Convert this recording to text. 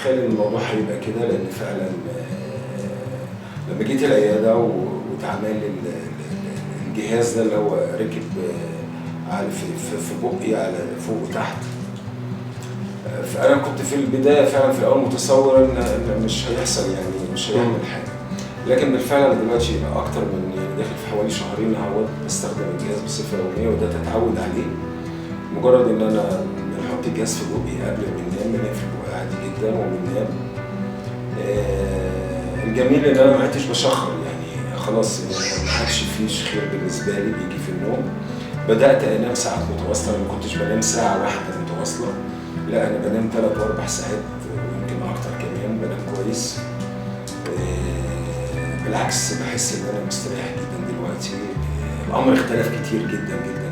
متخيل ان الموضوع هيبقى كده، لان فعلا لما جيت العياده واتعمل لي الجهاز ده اللي هو ركب على في بقي على فوق وتحت. فانا كنت في البدايه فعلا في الاول متصور ان مش هيحصل، يعني مش هيعمل حاجه، لكن بالفعل انا دلوقتي اكتر من يعني داخل في حوالي شهرين اهوت بستخدم الجهاز بصفه يوميه، وده تتعود عليه. مجرد ان انا بنحط الجهاز في بقي قبل ما ننام، بنقفل بقي عادي جدا وبننام. الجميل ان انا ما عدتش بشخر، يعني خلاص ما عادش فيه شخير بالنسبه لي بيجي في النوم. بدات انام ساعات متواصله، ما كنتش بنام ساعه واحده متواصله، لا انا بنام 3 و4 ساعات ويمكن اكتر كمان، بنام كويس. بالعكس بحس ان انا مستريح جدا دلوقتي. الامر اختلف كتير جدا جدا